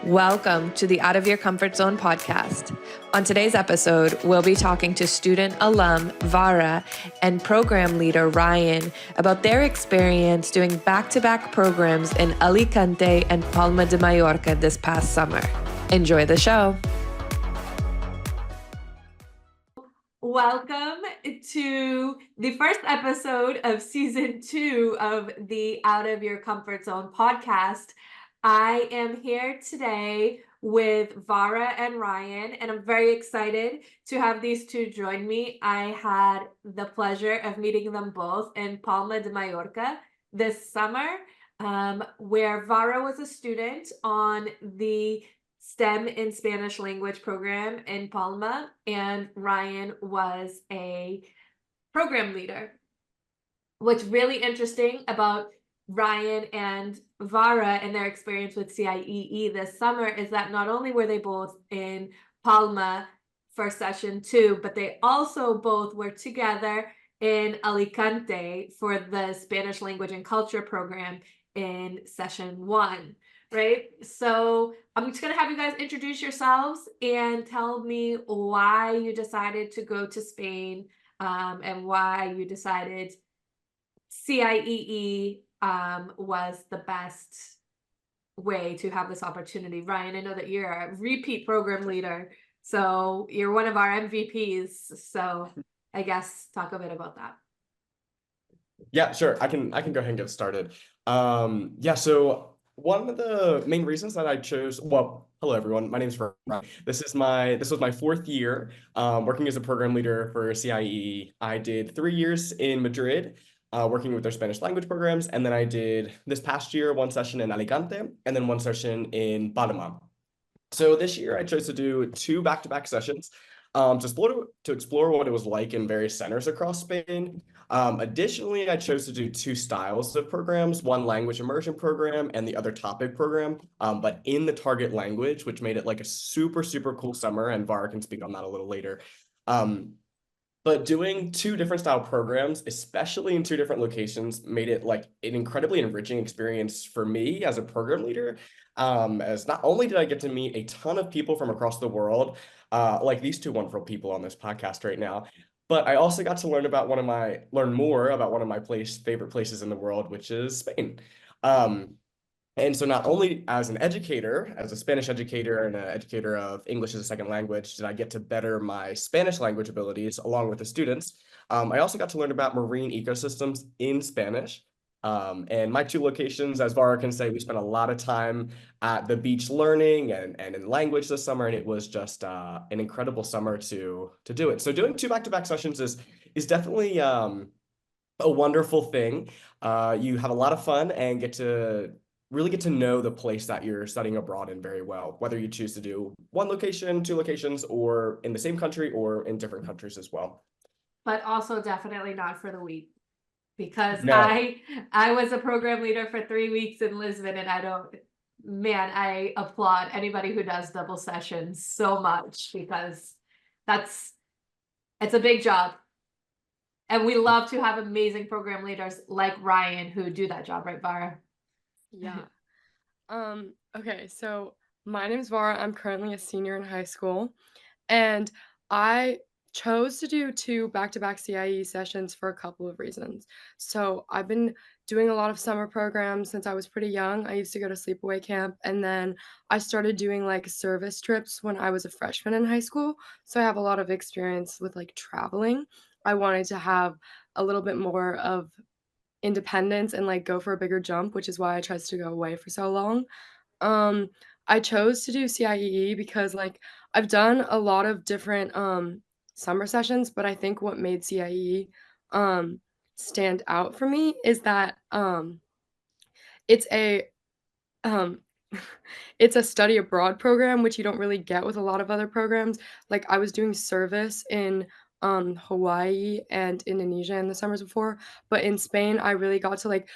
Welcome to the Out of Your Comfort Zone podcast. On today's episode, we'll be talking to student alum Vara and program leader Ryan about their experience doing back-to-back programs in Alicante and Palma de Mallorca this past summer. Enjoy the show. Welcome to the first episode of season 2 of the Out of Your Comfort Zone podcast. I am here today with Vara and Ryan, and I'm very excited to have these two join me. I had the pleasure of meeting them both in Palma de Mallorca this summer, where Vara was a student on the STEM in Spanish language program in Palma, and Ryan was a program leader. What's really interesting about Ryan and Vara and their experience with CIEE this summer is that not only were they both in Palma for session 2, but they also both were together in Alicante for the Spanish language and culture program in session 1, right? So I'm just going to have you guys introduce yourselves and tell me why you decided to go to Spain, and why you decided CIEE was the best way to have this opportunity. Ryan, I know that you're a repeat program leader, so you're one of our MVPs. So I guess talk a bit about that. Yeah, sure. I can go ahead and get started. So one of the main reasons that I chose, well, hello everyone. My name is Ryan. This was my 4th year working as a program leader for CIEE. I did 3 years in Madrid, working with their Spanish language programs, and then I did this past year 1 session in Alicante and then 1 session in Palma. So this year I chose to do 2 back-to-back sessions to explore what it was like in various centers across Spain. Additionally, I chose to do 2 styles of programs, one language immersion program and the other topic program, but in the target language, which made it like a super, super cool summer, and Vara can speak on that a little later. But doing 2 different style programs, especially in 2 different locations, made it like an incredibly enriching experience for me as a program leader. As not only did I get to meet a ton of people from across the world, like these 2 wonderful people on this podcast right now, but I also got to learn more about one of my favorite places in the world, which is Spain. And so not only as an educator, as a Spanish educator and an educator of English as a second language, did I get to better my Spanish language abilities along with the students, I also got to learn about marine ecosystems in Spanish. And my 2 locations, as Vara can say, we spent a lot of time at the beach learning and in language this summer, and it was just an incredible summer to do it. So doing 2 back-to-back sessions is definitely a wonderful thing. You have a lot of fun and really get to know the place that you're studying abroad in very well, whether you choose to do 1 location, 2 locations, or in the same country or in different countries as well. But also definitely not for the week, because No. I was a program leader for 3 weeks in Lisbon, and I applaud anybody who does double sessions so much, because it's a big job. And we love to have amazing program leaders like Ryan who do that job, right, Vara? Yeah. Okay, so my name's Vara. I'm currently a senior in high school, and I chose to do 2 back-to-back CIE sessions for a couple of reasons. So I've been doing a lot of summer programs since I was pretty young. I used to go to sleepaway camp, and then I started doing like service trips when I was a freshman in high school. So I have a lot of experience with like traveling. I wanted to have a little bit more of independence and like go for a bigger jump, which is why I chose to go away for so long. I chose to do CIEE because like I've done a lot of different summer sessions, but I think what made CIEE stand out for me is that it's a um it's a study abroad program, which you don't really get with a lot of other programs. Like I was doing service in Hawaii and Indonesia in the summers before, but in Spain I really got to like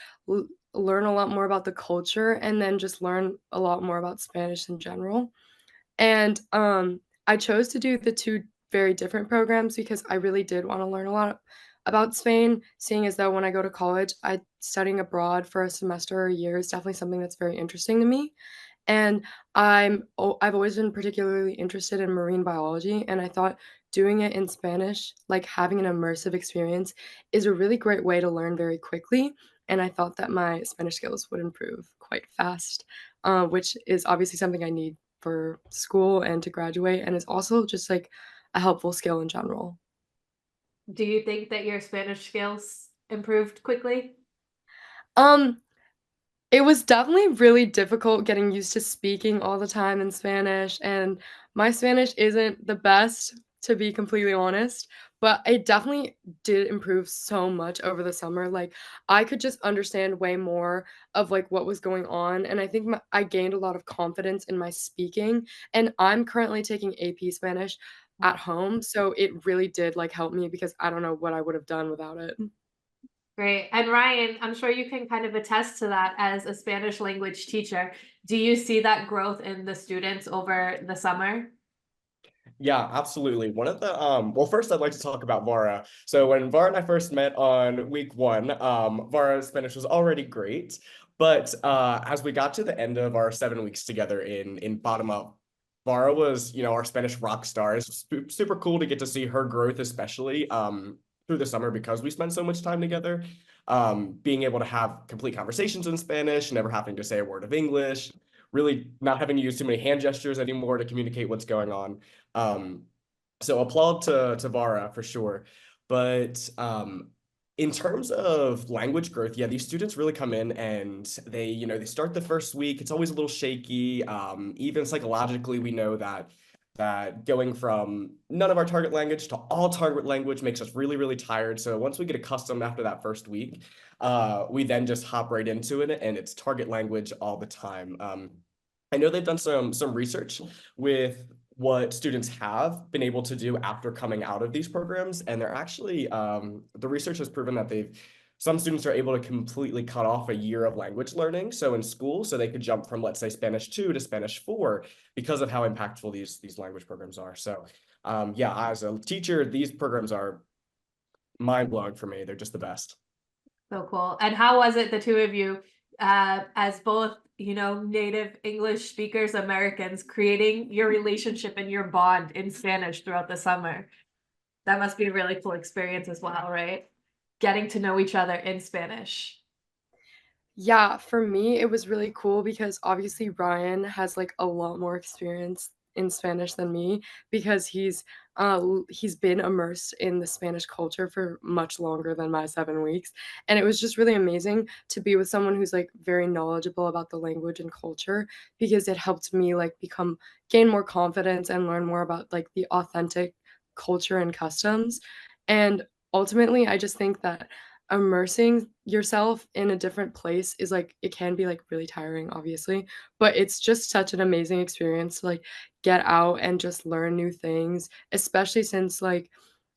learn a lot more about the culture and then just learn a lot more about Spanish in general. And I chose to do the 2 very different programs because I really did want to learn a lot about Spain, seeing as though when I go to college, studying abroad for a semester or a year is definitely something that's very interesting to me. And I've always been particularly interested in marine biology, and I thought doing it in Spanish, like having an immersive experience, is a really great way to learn very quickly. And I thought that my Spanish skills would improve quite fast, which is obviously something I need for school and to graduate, and is also just like a helpful skill in general. Do you think that your Spanish skills improved quickly? Um, It was definitely really difficult getting used to speaking all the time in Spanish, and my Spanish isn't the best, to be completely honest, but it definitely did improve so much over the summer, like, I could just understand way more of, like, what was going on, and I think I gained a lot of confidence in my speaking, and I'm currently taking AP Spanish at home, so it really did, like, help me because I don't know what I would have done without it. Great. And Ryan, I'm sure you can kind of attest to that as a Spanish language teacher. Do you see that growth in the students over the summer? Yeah, absolutely. One of the well, first I'd like to talk about Vara. So when Vara and I first met on week one, Vara's Spanish was already great, but as we got to the end of our 7 weeks together in Palma, Vara was, our Spanish rock star. It's super cool to get to see her growth, especially through the summer because we spent so much time together. Being able to have complete conversations in Spanish, never having to say a word of English, really not having to use too many hand gestures anymore to communicate what's going on. Um, so applaud to Vara for sure. But in terms of language growth, yeah, these students really come in and they start the first week. It's always a little shaky. Even psychologically, we know that going from none of our target language to all target language makes us really, really tired. So once we get accustomed after that first week, we then just hop right into it, and it's target language all the time. I know they've done some research with what students have been able to do after coming out of these programs, and they're actually the research has proven that some students are able to completely cut off a year of language learning. So in school, so they could jump from, let's say, Spanish 2 to Spanish 4 because of how impactful these language programs are. So yeah, as a teacher, these programs are mind-blowing for me. They're just the best. So cool. And how was it, the two of you, as both, native English speakers, Americans, creating your relationship and your bond in Spanish throughout the summer? That must be a really cool experience as well, right? Getting to know each other in Spanish. Yeah, for me, it was really cool because obviously Ryan has like a lot more experience in Spanish than me because he's been immersed in the Spanish culture for much longer than my 7 weeks. And it was just really amazing to be with someone who's like very knowledgeable about the language and culture because it helped me like gain more confidence and learn more about like the authentic culture and customs. And ultimately, I just think that immersing yourself in a different place is like it can be like really tiring obviously, but it's just such an amazing experience to like get out and just learn new things, especially since like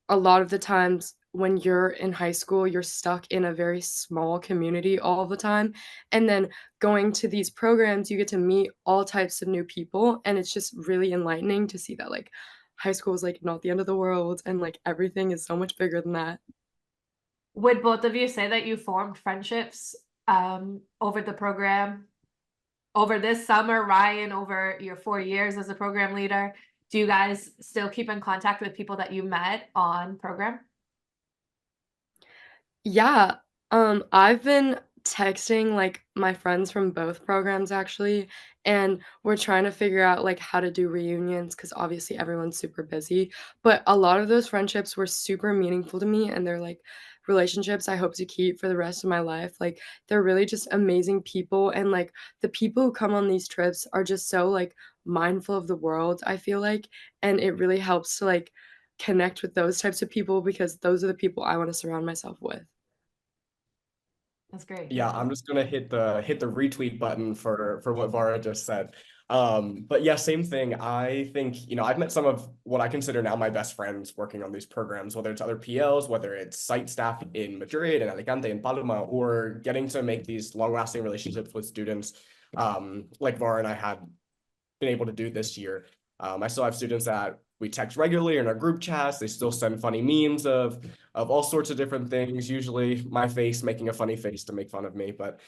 a lot of the times when you're in high school you're stuck in a very small community all the time, and then going to these programs you get to meet all types of new people, and it's just really enlightening to see that like high school is like not the end of the world and like everything is so much bigger than that. Would both of you say that you formed friendships over the program? Over this summer, Ryan, over your 4 years as a program leader, do you guys still keep in contact with people that you met on program? Yeah, I've been texting, like, my friends from both programs actually, and we're trying to figure out, like, how to do reunions because obviously everyone's super busy, but a lot of those friendships were super meaningful to me, and they're, like, relationships I hope to keep for the rest of my life. Like, they're really just amazing people, and, like, the people who come on these trips are just so, like, mindful of the world, I feel like, and it really helps to, like, connect with those types of people because those are the people I wanna surround myself with. That's great. Yeah, I'm just gonna hit the retweet button for what Vara just said. But yeah, same thing. I think, I've met some of what I consider now my best friends working on these programs, whether it's other PLs, whether it's site staff in Madrid and Alicante and Palma, or getting to make these long-lasting relationships with students, like Vara and I had been able to do this year. I still have students that we text regularly in our group chats. They still send funny memes of all sorts of different things, usually my face making a funny face to make fun of me. But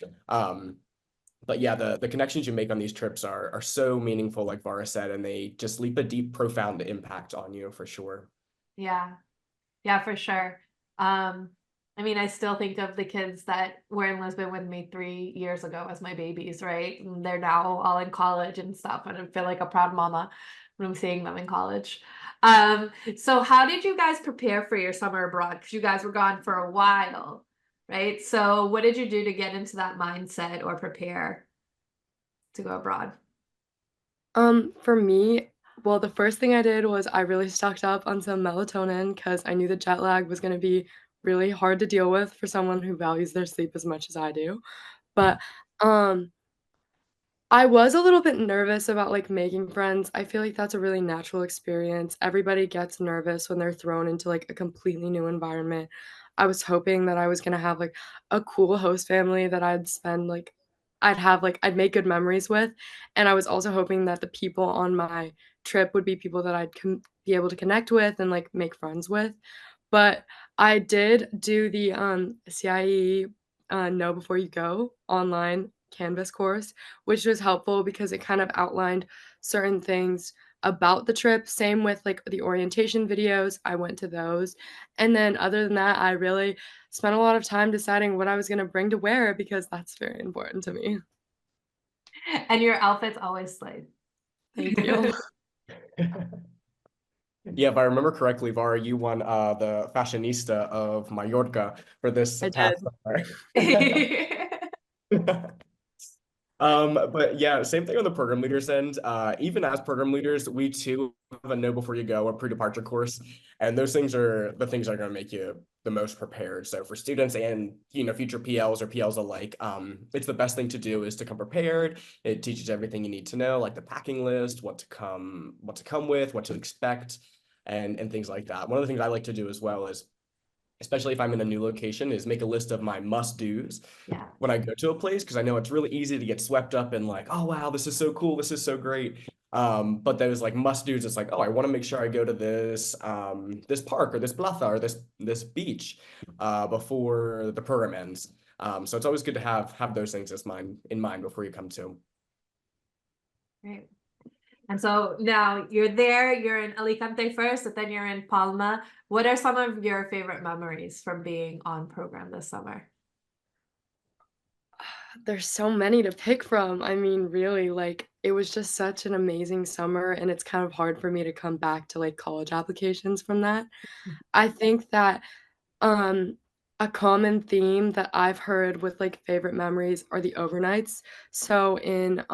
yeah, the connections you make on these trips are so meaningful, like Vara said, and they just leave a deep, profound impact on you for sure. Yeah. Yeah, for sure. I mean, I still think of the kids that were in Lisbon with me 3 years ago as my babies, right? And they're now all in college and stuff, and I feel like a proud mama when I'm seeing them in college. So how did you guys prepare for your summer abroad? Because you guys were gone for a while, right? So what did you do to get into that mindset or prepare to go abroad? For me, well, the first thing I did was I really stocked up on some melatonin because I knew the jet lag was gonna be really hard to deal with for someone who values their sleep as much as I do. But, um I was a little bit nervous about, like, making friends. I feel like that's a really natural experience. Everybody gets nervous when they're thrown into, like, a completely new environment. I was hoping that I was gonna have, like, a cool host family that I'd make good memories with, and I was also hoping that the people on my trip would be people that I'd be able to connect with and, like, make friends with. But I did do the, CIE, Know Before You Go online Canvas course, which was helpful because it kind of outlined certain things about the trip. Same with, like, the orientation videos, I went to those. And then other than that, I really spent a lot of time deciding what I was gonna bring to wear because that's very important to me. And your outfits always slayed. Thank you. Yeah, if I remember correctly, Vara, you won the fashionista of Mallorca for this I past did. summer. But yeah, same thing on the program leaders end. Even as program leaders, we too have a know before you go, a pre-departure course, and those things are the things that are going to make you the most prepared. So for students and future PLs or PLs alike, it's the best thing to do is to come prepared. It teaches everything you need to know, like the packing list, what to come with, what to expect, and things like that. One of the things I like to do as well is, especially if I'm in a new location, is make a list of my must-dos Yeah. when I go to a place, because I know it's really easy to get swept up in like, oh wow, this is so cool, this is so great. But those like must-dos, it's like, oh, I want to make sure I go to this park or this plaza or this beach before the program ends. So it's always good to have those things in mind before you come to. Right. And so now you're there, you're in Alicante first, but then you're in Palma. What are some of your favorite memories from being on program this summer? There's so many to pick from. I mean, really, like, it was just such an amazing summer, and it's kind of hard for me to come back to, like, college applications from that. I think that, um, a common theme that I've heard with, like, favorite memories are the overnights. So in,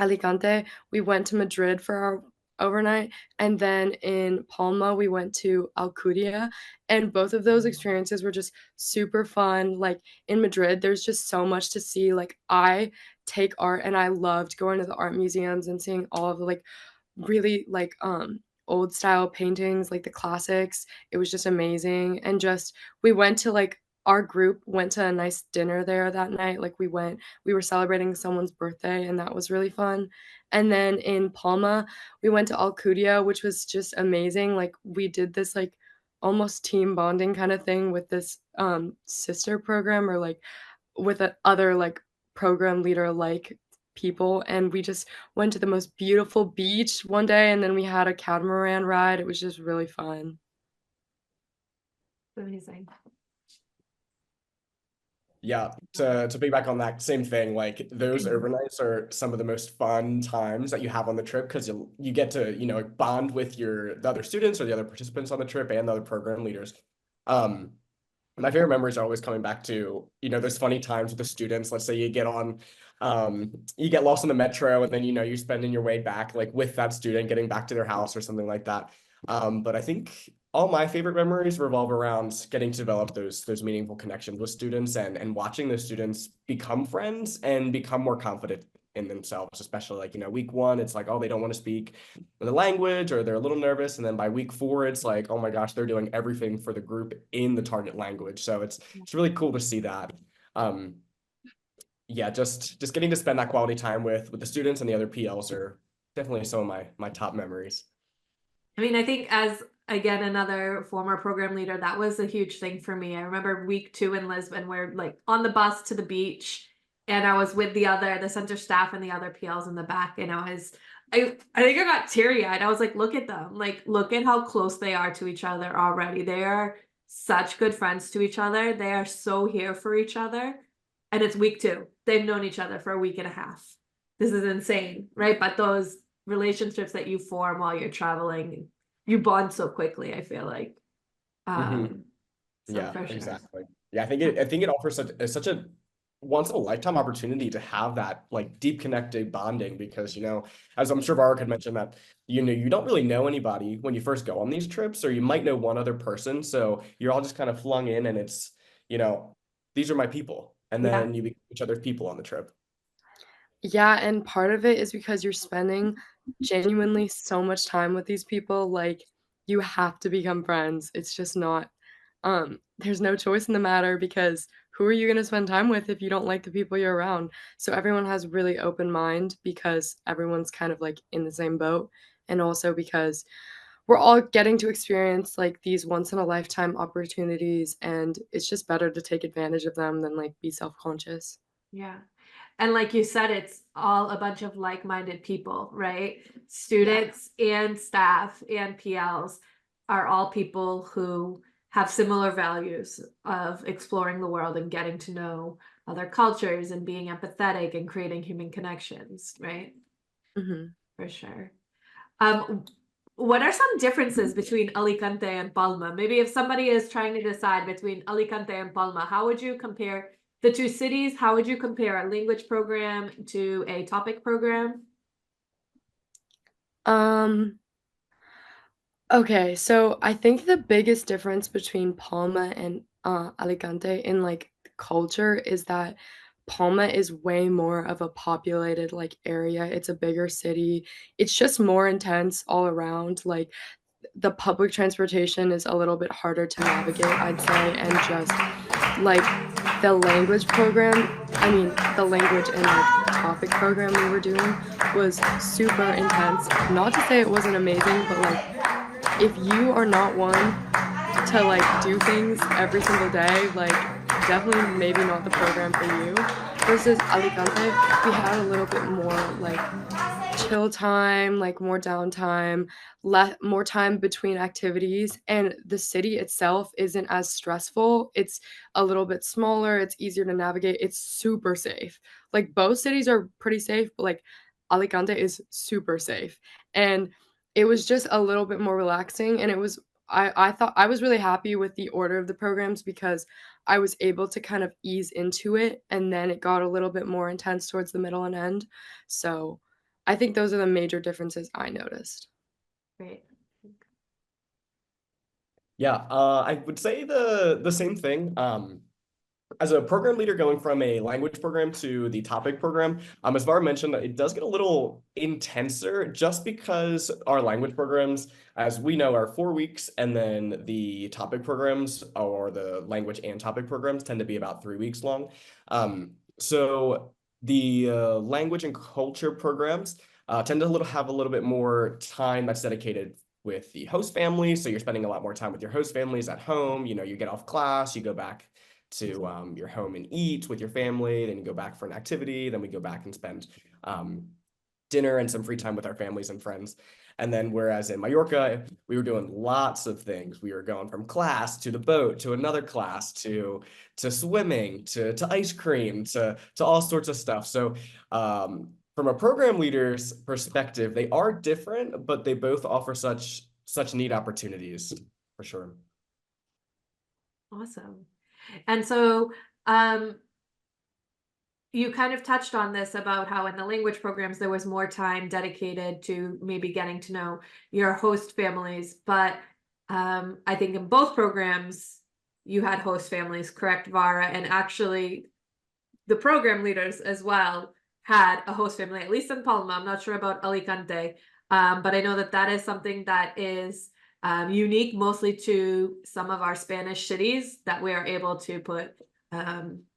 Alicante, we went to Madrid for our overnight, and then in Palma, we went to Alcudia, and both of those experiences were just super fun. Like, in Madrid, there's just so much to see. Like, I take art, and I loved going to the art museums and seeing all of the, like, really, like, old style paintings, like the classics. It was just amazing, and just we went to, like our group went to a nice dinner there that night, like, we were celebrating someone's birthday, and that was really fun, and then in Palma, we went to Alcudia, which was just amazing, like, we did this, like, almost team bonding kinda thing with this, sister program or, like, with a other, like, program leader-like people, and we just went to the most beautiful beach one day, and then we had a catamaran ride, it was just really fun. Amazing. Yeah, to piggyback on that same thing, like those overnights are some of the most fun times that you have on the trip because you get to, bond with the other students or the other participants on the trip and the other program leaders. Um, my favorite memories are always coming back to, those funny times with the students. Let's say you get lost in the metro and then, you're spending your way back like with that student getting back to their house or something like that. But I think all my favorite memories revolve around getting to develop those meaningful connections with students and watching those students become friends and become more confident in themselves, especially like, week one, it's like, oh, they don't want to speak the language or they're a little nervous. And then by week four, it's like, oh my gosh, they're doing everything for the group in the target language. So it's really cool to see that. Um, yeah, just getting to spend that quality time with the students and the other PLs are definitely some of my top memories. I mean, I think as again another former program leader, that was a huge thing for me. I remember week 2 in Lisbon, we're like on the bus to the beach, and I was with the center staff and the other PLs in the back, and I think I got teary-eyed. I was like, look at them, like look at how close they are to each other already. They are such good friends to each other. They are so here for each other. And it's week 2. They've known each other for a week and a half. This is insane, right? But those relationships that you form while you're traveling, you bond so quickly, I feel like. So Yeah, for sure. exactly. Yeah, I think it offers such a once in a lifetime opportunity to have that like deep connected bonding because as I'm sure Varric had mentioned that you don't really know anybody when you first go on these trips, or you might know one other person, so you're all just kind of flung in, and it's these are my people, and Yeah. then you become each other's people on the trip. Yeah, and part of it is because you're spending genuinely so much time with these people, like, you have to become friends. It's just not there's no choice in the matter because who are you gonna spend time with if you don't like the people you're around? So everyone has really open mind because everyone's kind of, like, in the same boat, and also because we're all getting to experience, like, these once in a lifetime opportunities, and it's just better to take advantage of them than, like, be self-conscious. Yeah. And like you said, it's all a bunch of like-minded people, right? Yeah. Students and staff and PLs are all people who have similar values of exploring the world and getting to know other cultures and being empathetic and creating human connections, right? Mhm. For sure. Um, what are some differences between Alicante and Palma? Maybe if somebody is trying to decide between Alicante and Palma, how would you compare the two cities? How would you compare a language program to a topic program? Um, okay, so I think the biggest difference between Palma and, Alicante in, like, culture is that Palma is way more of a populated, like, area, it's a bigger city, it's just more intense all around, like, the public transportation is a little bit harder to navigate, I'd say, and just, like, the language program I mean, the language and, like, topic program we were doing was super intense. Not to say it wasn't amazing, but, like, if you are not one to, like, do things every single day, like, definitely maybe not the program for you. Versus Alicante, we had a little bit more, like, chill time, like, more downtime, more time between activities, and the city itself isn't as stressful. It's a little bit smaller, it's easier to navigate, it's super safe. Like, both cities are pretty safe, but, like, Alicante is super safe, and it was just a little bit more relaxing, and it was I thought I was really happy with the order of the programs because I was able to kind of ease into it, and then it got a little bit more intense towards the middle and end. So, I think those are the major differences I noticed. Great. Yeah, I would say the same thing. As a program leader going from a language program to the topic program, as Var mentioned, it does get a little intenser just because our language programs, as we know, are 4 weeks, and then the topic programs or the language and topic programs tend to be about 3 weeks long. So the language and culture programs tend to have a little bit more time that's dedicated with the host family. So you're spending a lot more time with your host families at home. You get off class, you go back to your home and eat with your family, then you go back for an activity, then we go back and spend dinner and some free time with our families and friends. And then whereas in Mallorca, we were doing lots of things. We were going from class to the boat to another class to swimming to ice cream to all sorts of stuff. So from a program leader's perspective, they are different, but they both offer such neat opportunities for sure. Awesome. And so, you kind of touched on this about how in the language programs there was more time dedicated to maybe getting to know your host families, but I think in both programs you had host families, correct, Vara? And actually, the program leaders as well had a host family, at least in Palma. I'm not sure about Alicante, but I know that that is something that is unique mostly to some of our Spanish cities that we are able to put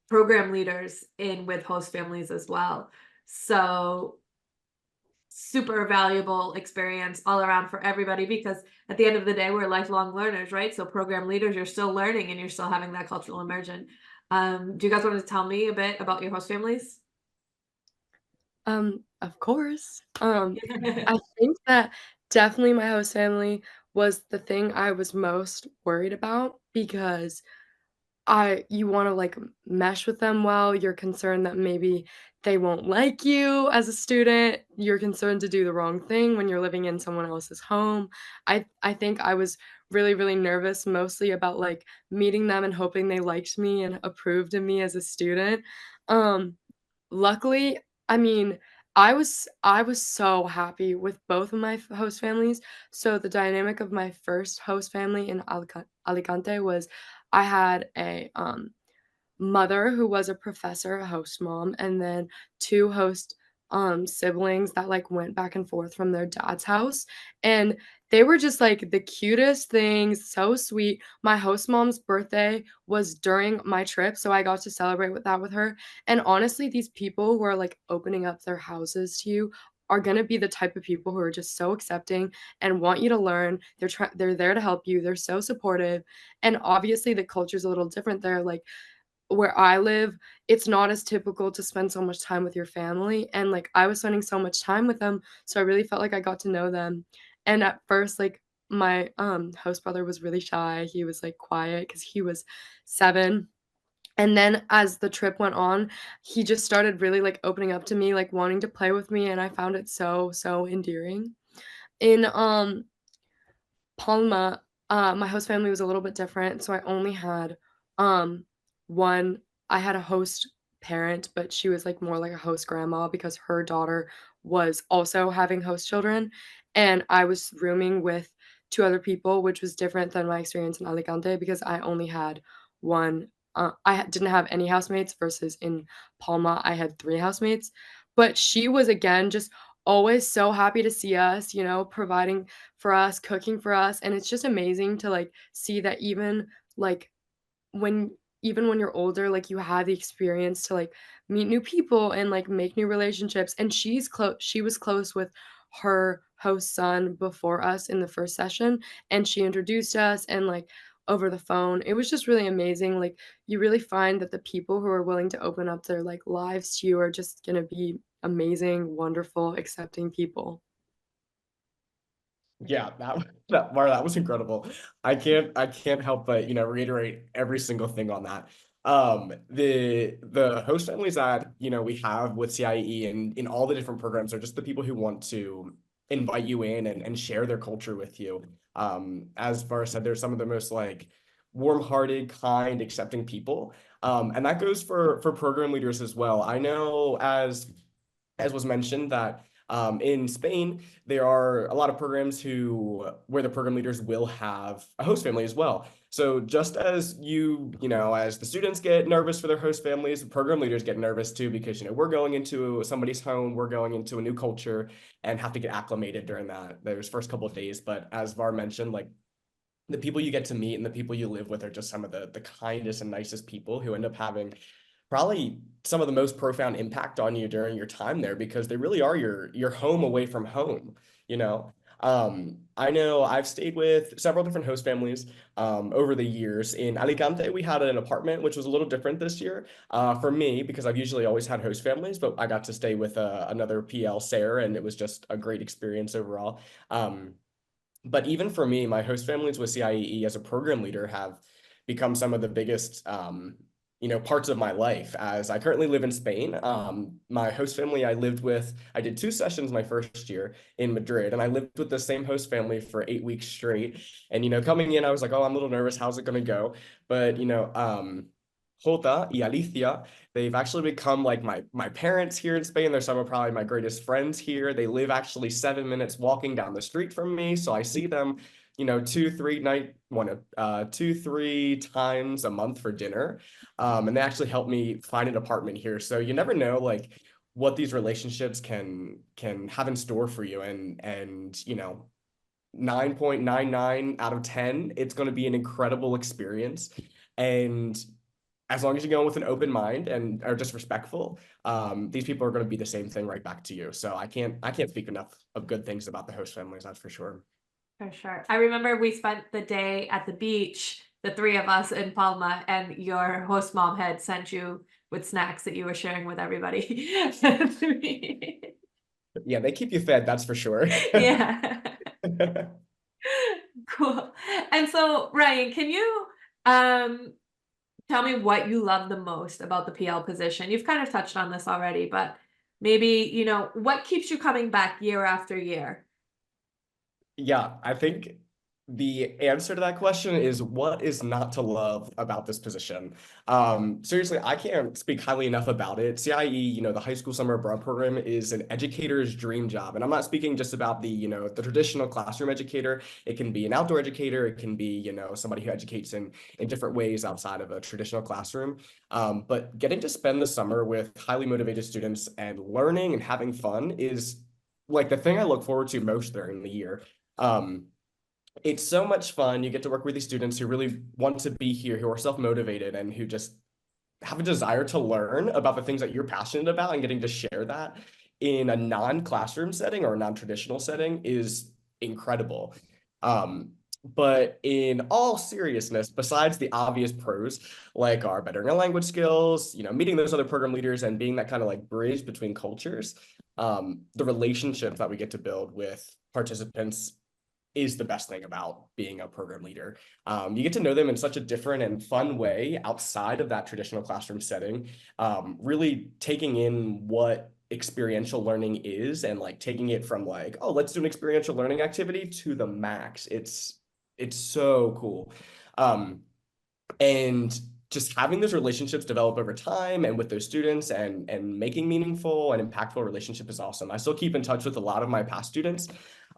program leaders in with host families as well. So super valuable experience all around for everybody, because at the end of the day, we're lifelong learners, right? So program leaders, you're still learning and you're still having that cultural immersion. Do you guys want to tell me a bit about your host families? Of course. I think that definitely my host family was the thing I was most worried about because you wanna, like, mesh with them well, you're concerned that maybe they won't like you as a student, you're concerned to do the wrong thing when you're living in someone else's home. I think I was really, really nervous mostly about, like, meeting them and hoping they liked me and approved of me as a student. Um, Luckily, I mean, I was so happy with both of my host families. So the dynamic of my first host family in Alicante was I had a mother who was a professor, a host mom, and then 2 host, siblings that, like, went back and forth from their dad's house, and they were just, like, the cutest things, so sweet. My host mom's birthday was during my trip, so I got to celebrate with that with her, and honestly, these people who are, like, opening up their houses to you are gonna be the type of people who are just so accepting and want you to learn. They're there to help you, they're so supportive, and obviously, the culture's a little different there, like, where I live, it's not as typical to spend so much time with your family, and, like, I was spending so much time with them, so I really felt like I got to know them, and at first, like, my, host brother was really shy, he was, like, quiet because he was 7, and then as the trip went on, he just started really, like, opening up to me, like, wanting to play with me, and I found it so, so endearing. In, Palma, my host family was a little bit different, so I only had, um, 1 I had a host parent, but she was, like, more like a host grandma because her daughter was also having host children, and I was rooming with 2 other people, which was different than my experience in Alicante because I only had 1, didn't have any housemates versus in Palma, I had 3 housemates, but she was, again, just always so happy to see us, providing for us, cooking for us, and it's just amazing to, like, see that like, when even when you're older, like, you have the experience to, like, meet new people and, like, make new relationships, and she was close with her host son before us in the first session, and she introduced us and, like, over the phone. It was just really amazing, like, you really find that the people who are willing to open up their, like, lives to you are just gonna be amazing, wonderful, accepting people. Yeah, that was incredible. I can't help but, reiterate every single thing on that. The host families that, we have with CIE and in all the different programs are just the people who want to invite you in and share their culture with you. As Var said, they're some of the most like warm-hearted, kind, accepting people. And that goes for program leaders as well. I know as was mentioned that in Spain, there are a lot of programs where the program leaders will have a host family as well. So just as as the students get nervous for their host families, the program leaders get nervous too because we're going into somebody's home, we're going into a new culture, and have to get acclimated during those first couple of days. But as Var mentioned, like the people you get to meet and the people you live with are just some of the kindest and nicest people who end up having probably some of the most profound impact on you during your time there because they really are your home away from home, you know. I know I've stayed with several different host families over the years. In Alicante, we had an apartment, which was a little different this year for me because I've usually always had host families, but I got to stay with another PL, Sarah, and it was just a great experience overall. But even for me, my host families with CIEE as a program leader have become some of the biggest, parts of my life. As I currently live in Spain, my host family I lived with, I did 2 sessions my first year in Madrid, and I lived with the same host family for 8 weeks straight. And coming in, I was like, oh, I'm a little nervous. How's it going to go? But Jota y Alicia, they've actually become like my parents here in Spain. They're some of probably my greatest friends here. They live actually 7 minutes walking down the street from me. So I see them, 2, 3 times a month for dinner. And they actually help me find an apartment here. So you never know like what these relationships can have in store for you. And 9.99 out of 10, it's going to be an incredible experience. And as long as you go in with an open mind and are just respectful, these people are going to be the same thing right back to you. So I can't speak enough of good things about the host families, that's for sure. For sure. I remember we spent the day at the beach, the three of us in Palma, and your host mom had sent you with snacks that you were sharing with everybody. Yeah, they keep you fed, that's for sure. Yeah. Cool. And so, Ryan, can you um tell me what you love the most about the PL position? You've kind of touched on this already, but maybe, what keeps you coming back year after year? Yeah, I think the answer to that question is what is not to love about this position. Seriously, I can't speak highly enough about it. CIE, the high school summer abroad program is an educator's dream job. And I'm not speaking just about the traditional classroom educator. It can be an outdoor educator. It can be, somebody who educates in different ways outside of a traditional classroom. But getting to spend the summer with highly motivated students and learning and having fun is like the thing I look forward to most during the year. Um, it's so much fun. You get to work with these students who really want to be here, who are self-motivated and who just have a desire to learn about the things that you're passionate about, and getting to share that in a non-classroom setting or a non-traditional setting is incredible. But in all seriousness, besides the obvious pros, like our bettering our language skills, meeting those other program leaders and being that kind of like bridge between cultures, the relationships that we get to build with participants is the best thing about being a program leader. You get to know them in such a different and fun way outside of that traditional classroom setting, really taking in what experiential learning is and like taking it from like, oh, let's do an experiential learning activity to the max. It's so cool. And just having those relationships develop over time and with those students and making meaningful and impactful relationship is awesome. I still keep in touch with a lot of my past students.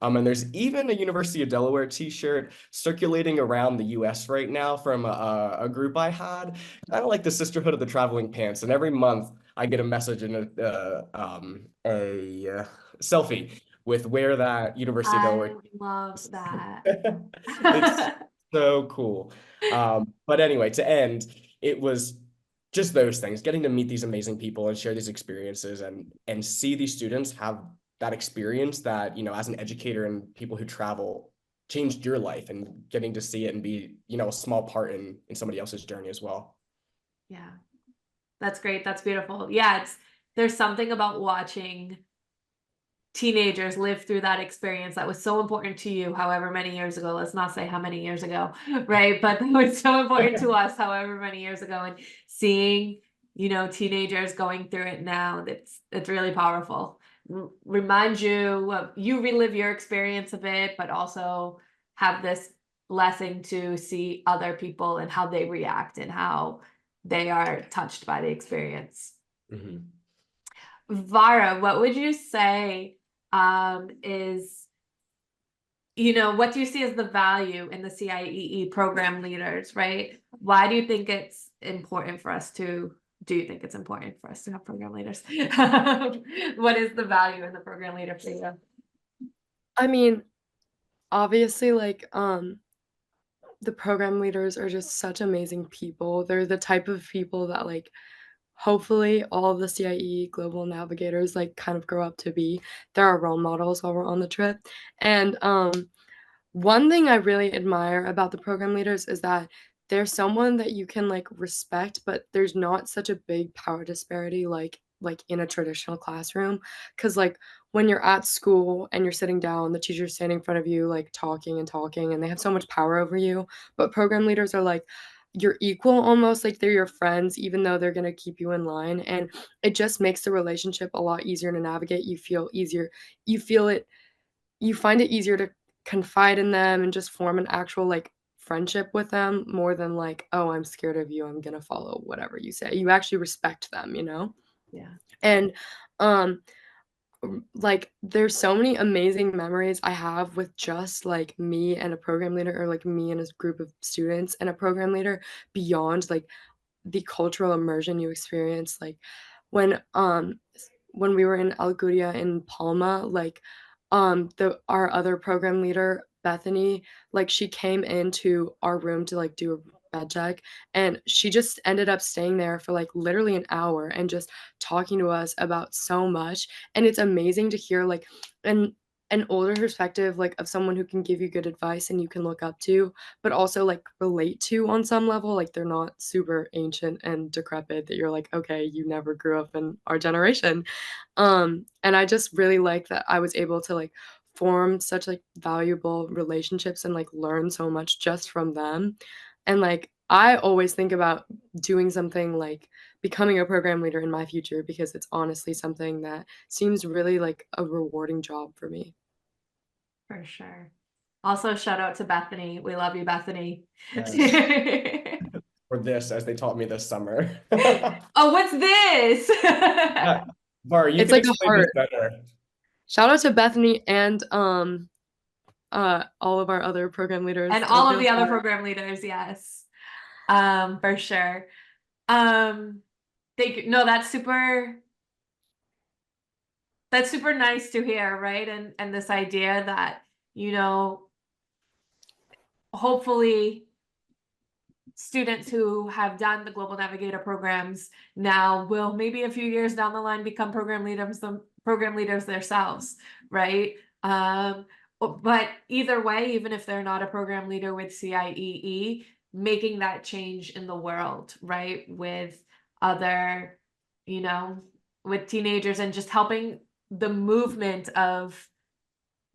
And there's even a University of Delaware t-shirt circulating around the US right now from a group I had, kind of like the Sisterhood of the Traveling Pants. And every month I get a message and a selfie with where that University of I Delaware love that. it's so cool. But anyway, to end, it was just those things, getting to meet these amazing people and share these experiences and see these students have that experience that, as an educator and people who travel changed your life, and getting to see it and be, a small part in somebody else's journey as well. Yeah, that's great. That's beautiful. Yeah, there's something about watching teenagers live through that experience that was so important to you however many years ago. Let's not say how many years ago, right? But that was so important to us however many years ago, and seeing teenagers going through it now, it's really powerful. Remind you of, you relive your experience of it, but also have this blessing to see other people and how they react and how they are touched by the experience. Mhm. Vara, what would you say is, what do you see as the value in the CIEE program leaders, right? Why do you think it's important for us to, do you think it's important for us to have program leaders? What is the value in the program leader for you? I mean, obviously, like, the program leaders are just such amazing people. They're the type of people that, like, hopefully all of the CIE global navigators, like, kind of grow up to be. They're our role models while we're on the trip, and, one thing I really admire about the program leaders is that they're someone that you can, like, respect, but there's not such a big power disparity like in a traditional classroom. Cause like, when you're at school and you're sitting down, the teacher's standing in front of you, like, talking and talking, and they have so much power over you, but program leaders are, like, you're equal almost, like, they're your friends even though they're gonna keep you in line, and it just makes the relationship a lot easier to navigate. You feel it you find it easier to confide in them and just form an actual, like, friendship with them more than like, "Oh, I'm scared of you, I'm gonna follow whatever you say." You actually respect them, you know? Yeah. And, um, like, there's so many amazing memories I have with just, like, me and a program leader or, like, me and a group of students and a program leader beyond, like, the cultural immersion you experience, like, when we were in Alguria in Palma, like, our other program leader, Bethany, like, she came into our room to, like, do bed check, and she just ended up staying there for, like, literally an hour and just talking to us about so much, and it's amazing to hear, like, an older perspective, like, of someone who can give you good advice and you can look up to, but also, like, relate to on some level, like, they're not super ancient and decrepit that you're like, "Okay, you never grew up in our generation." And I just really like that I was able to, like, form such, like, valuable relationships and, like, learn so much just from them, and, like, I always think about doing something like becoming a program leader in my future because it's honestly something that seems really like a rewarding job for me. For sure. Also, shout out to Bethany. We love you, Bethany. Yes. Or this, as they taught me this summer. Oh, what's this? Yeah. Var, you It's can like a explain this heart. better. Shout out to Bethany and, all of our other program leaders. And Don't all of feel the other bad. program leaders, yes. For sure. Thank you. No, that's super nice to hear, right? And this idea that, you know, hopefully students who have done the Global Navigator programs now will maybe a few years down the line become program leaders themselves, right? But either way, even if they're not a program leader with CIEE, making that change in the world, right? With other, you know, with teenagers and just helping the movement of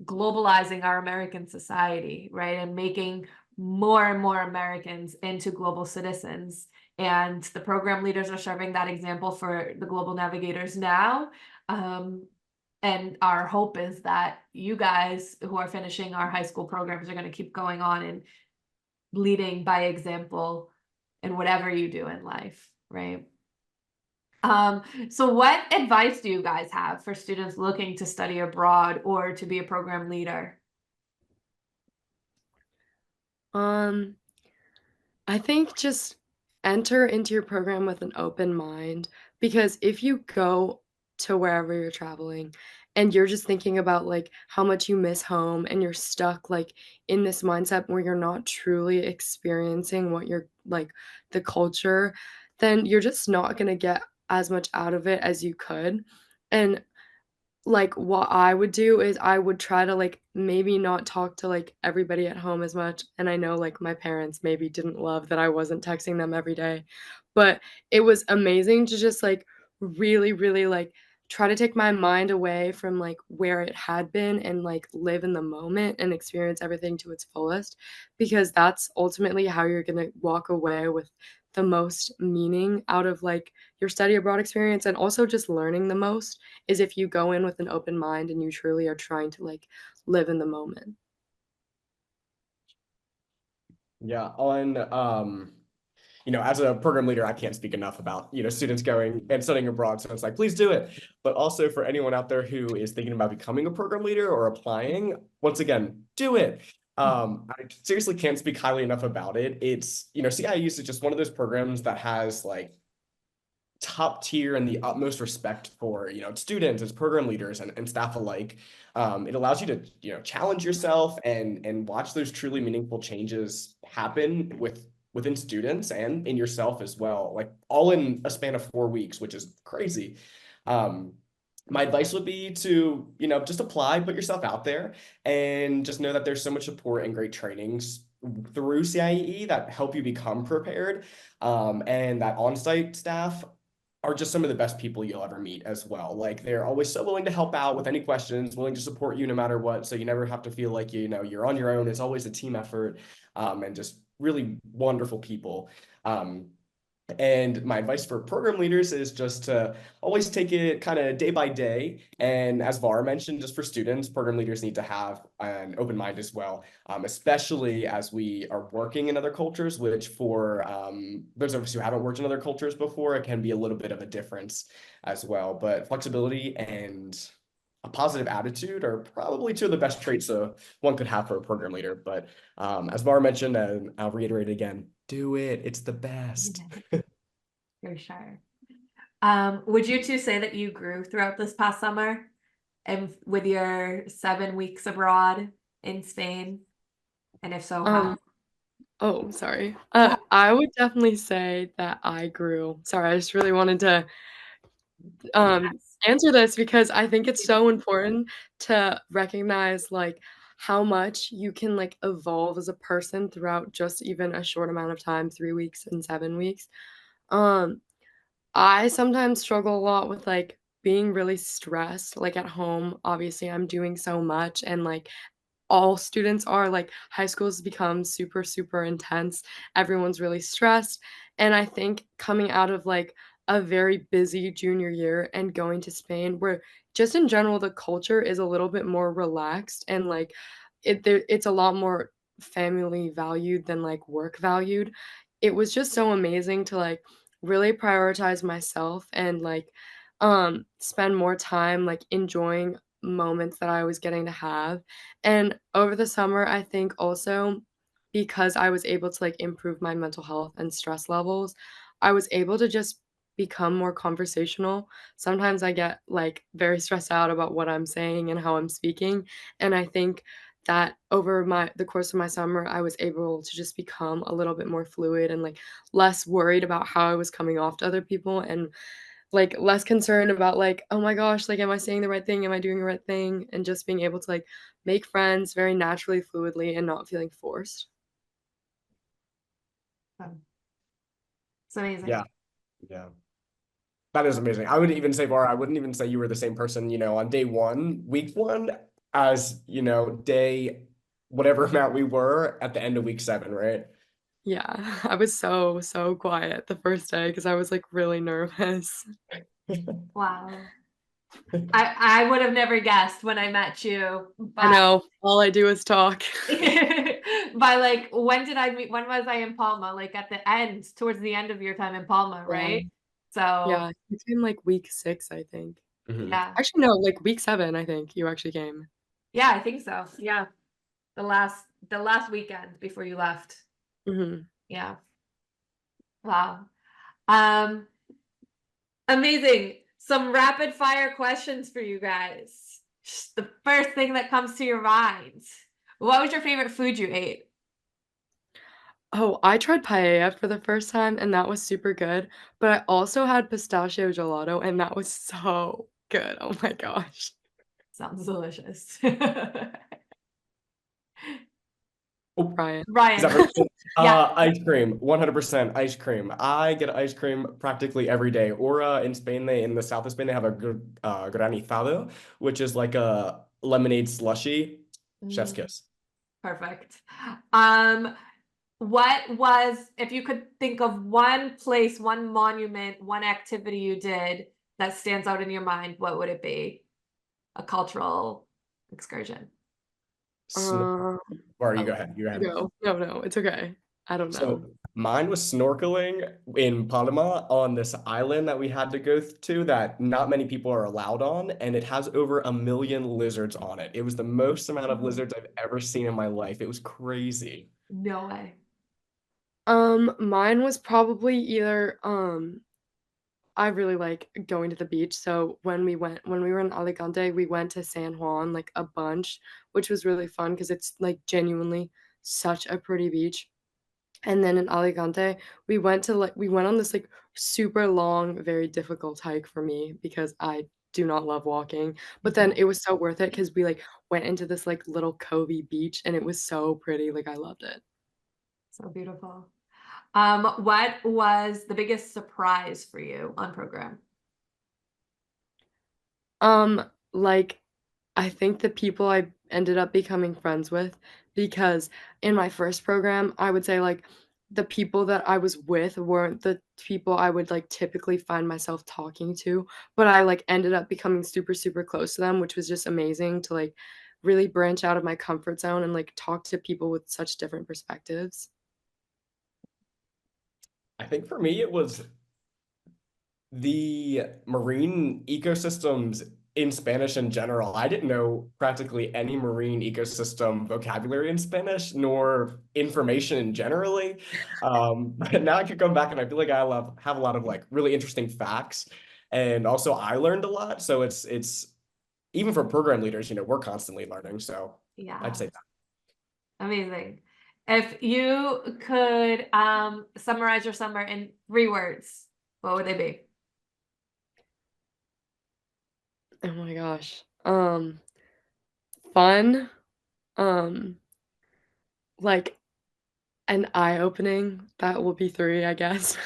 globalizing our American society, right? And making more and more Americans into global citizens. And the program leaders are serving that example for the global navigators now. And our hope is that you guys who are finishing our high school programs are going to keep going on and leading by example in whatever you do in life, right? So what advice do you guys have for students looking to study abroad or to be a program leader? Um, I think just enter into your program with an open mind because if you go to wherever you're traveling and you're just thinking about like how much you miss home and you're stuck like in this mindset where you're not truly experiencing what you're like the culture, then you're just not going to get as much out of it as you could. And like, what I would do is I would try to, like, maybe not talk to, like, everybody at home as much, and I know, like, my parents maybe didn't love that I wasn't texting them every day, but it was amazing to just, like, really, really, like, try to take my mind away from, like, where it had been and, like, live in the moment and experience everything to its fullest, because that's ultimately how you're gonna walk away with the most meaning out of, like, your study abroad experience and also just learning the most is if you go in with an open mind and you truly are trying to, like, live in the moment. Yeah, on as a program leader, I can't speak enough about, students going and studying abroad. So it's like, please do it. But also for anyone out there who is thinking about becoming a program leader or applying, once again, do it. I seriously can't speak highly enough about it. It's, CIE is just one of those programs that has like top tier and the utmost respect for students as program leaders and staff alike. It allows you to challenge yourself and watch those truly meaningful changes happen within students and in yourself as well, like all in a span of 4 weeks, which is crazy. My advice would be to just apply, put yourself out there, and just know that there's so much support and great trainings through CIE that help you become prepared, and that on-site staff are just some of the best people you'll ever meet as well. Like they're always so willing to help out with any questions, willing to support you no matter what. So you never have to feel like you're on your own. It's always a team effort, and just really wonderful people. And my advice for program leaders is just to always take it kind of day by day. And as Vara mentioned, just for students, program leaders need to have an open mind as well, especially as we are working in other cultures, which for those of us who haven't worked in other cultures before, it can be a little bit of a difference as well. But flexibility and a positive attitude are probably two of the best traits one could have for a program leader. But as Vara mentioned, and I'll reiterate it again, do it. It's the best. For sure. Would you two say that you grew throughout this past summer and with your 7 weeks abroad in Spain? And if so, how? Oh, sorry. Yeah. I would definitely say that I grew. Sorry, I just really wanted to Yes. answer this because I think it's so important to recognize, like, how much you can, like, evolve as a person throughout just even a short amount of time, 3 weeks and 7 weeks. Um, I sometimes struggle a lot with, like, being really stressed, like, at home, obviously, I'm doing so much and, like, all students are, like, high school's become super, super intense, everyone's really stressed, and I think coming out of, like, a very busy junior year and going to Spain where just in general, the culture is a little bit more relaxed and, like, it's a lot more family valued than, like, work valued. It was just so amazing to, like, really prioritize myself and, like, spend more time, like, enjoying moments that I was getting to have, and over the summer, I think also because I was able to, like, improve my mental health and stress levels, I was able to just become more conversational. Sometimes I get, like, very stressed out about what I'm saying and how I'm speaking, and I think that over the course of my summer, I was able to just become a little bit more fluid and, like, less worried about how I was coming off to other people and like, less concerned about, like, "Oh my gosh, like, am I saying the right thing? Am I doing the right thing?" And just being able to, like, make friends very naturally, fluidly, and not feeling forced. It's amazing. Yeah, yeah. That is amazing. I would even say, Var, I wouldn't even say you were the same person, on day one, week one, as, day whatever amount we were at the end of week 7, right? Yeah, I was so, so quiet the first day because I was, like, really nervous. Wow. I would have never guessed when I met you I by know, all I do is talk. by like when was I in Palma? Like at the end, towards the end of your time in Palma, Yeah, right? So yeah, you came, like, week 6, I think. Mhm. yeah. Actually, no, like, week 7, I think you actually came. Yeah, I think so. Yeah. The last weekend before you left. Mhm. Yeah. Wow. Um, amazing. Some rapid fire questions for you guys. Just the first thing that comes to your mind. What was your favorite food you ate? Oh, I tried paella for the first time, and that was super good, but I also had pistachio gelato, and that was so good, oh my gosh. Sounds delicious. Oh, Ryan. is that Ryan. for Yeah. ice cream, 100% ice cream. I get ice cream practically every day. Or in Spain, in the south of Spain, they have a granizado, which is like a lemonade slushy. Chef's Mm, kiss. perfect. Um, what was, if you could think of one place, one monument, one activity you did that stands out in your mind, what would it be? A cultural excursion. Sno Um, or you I'll go let ahead. You go you ahead. go. No, no, it's okay. I don't So know. mine was snorkeling in Palma on this island that we had to go to that not many people are allowed on, and it has over 1 million lizards on it. It was the most amount of Mhm. lizards I've ever seen in my life. It was crazy. No way. Mine was probably either, I really like going to the beach, so when we were in Alicante, we went to San Juan, like, a bunch, which was really fun because it's, like, genuinely such a pretty beach. And then in Alicante, we went on this, like, super long, very difficult hike for me because I do not love walking, but then it was so worth it because we, like, went into this, like, little covey beach, and it was so pretty, like, I loved it. So beautiful. What was the biggest surprise for you on program? Like, I think the people I ended up becoming friends with because in my first program, I would say, like, the people that I was with weren't the people I would, like, typically find myself talking to, but I, like, ended up becoming super, super close to them, which was just amazing to, like, really branch out of my comfort zone and, like, talk to people with such different perspectives. I think for me, it was the marine ecosystems in Spanish in general. I didn't know practically any marine ecosystem vocabulary in Spanish, nor information in generally. But now I could come back and I feel like have a lot of like really interesting facts. And also I learned a lot. So it's even for program leaders, we're constantly learning. So I'd Yeah, say amazing. If you could summarize your summer in 3 words, what would they be? Oh my gosh. Fun, um, like, an eye-opening, that will be 3, I guess.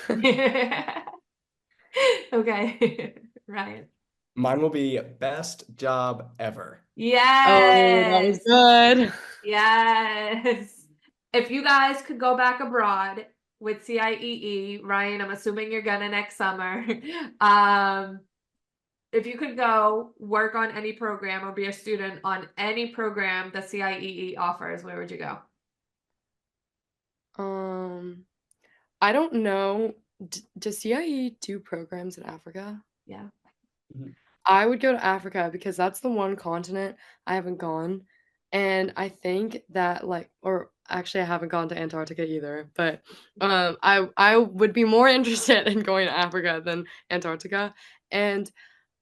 Okay, Ryan. Mine will be best job ever. Oh, that was Yes. good. Yes. If you guys could go back abroad with CIEE, Ryan, I'm assuming you're gonna next summer. If you could go work on any program or be a student on any program that CIEE offers, where would you go? Um, I don't know, does CIE do programs in Africa? Yeah. Mhm. I would go to Africa because that's the one continent I haven't gone, and I think that, like, or actually I haven't gone to Antarctica either, but, I would be more interested in going to Africa than Antarctica, and,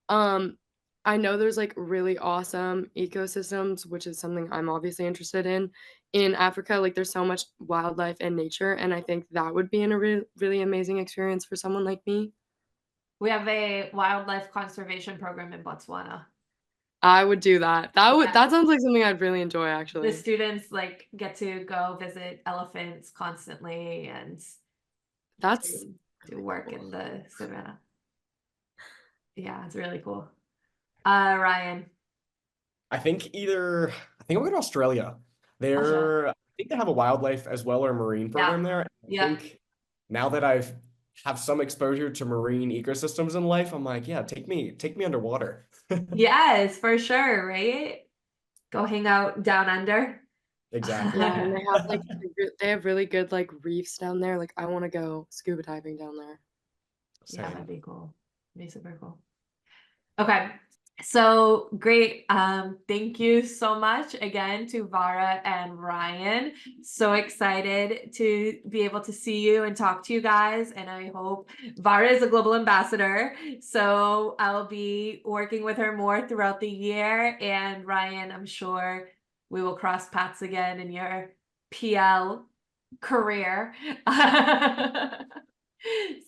um, I know there's, like, really awesome ecosystems, which is something I'm obviously interested in Africa, like, there's so much wildlife and nature, and I think that would be in a really amazing experience for someone like me. We have a wildlife conservation program in Botswana. I would do that. Yeah. That sounds like something I'd really enjoy, The actually. students like get to go visit elephants constantly and That's do really work cool. in the savannah. Yeah, it's really cool. Ryan, I think I'll go to Australia. Australia. I think they have a wildlife as well or a marine Yeah, program there. I yeah. think now that I've have some exposure to marine ecosystems in life, I'm like, yeah, take me underwater. Yes, for sure, right? Go hang out down under. Exactly. Yeah, and they have, like, they have really good, like, reefs down there, like, I wanna go scuba diving down there. Yeah, that'd Same. be cool. Be super cool. Okay. So great. Thank you so much again to Vara and Ryan. So excited to be able to see you and talk to you guys. And I hope Vara is a global ambassador. So I'll be working with her more throughout the year. And Ryan, I'm sure we will cross paths again in your PL career.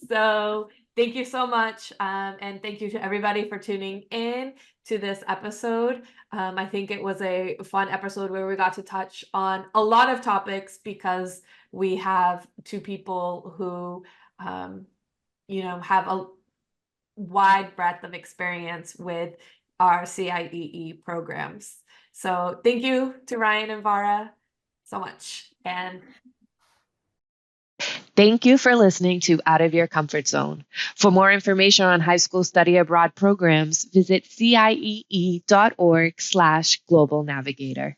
So thank you so much. And thank you to everybody for tuning in to this episode. I think it was a fun episode where we got to touch on a lot of topics because we have 2 people who, have a wide breadth of experience with our CIEE programs. So thank you to Ryan and Vara so much. And Thank you for listening to Out of Your Comfort Zone. For more information on high school study abroad programs, visit ciee.org/global navigator.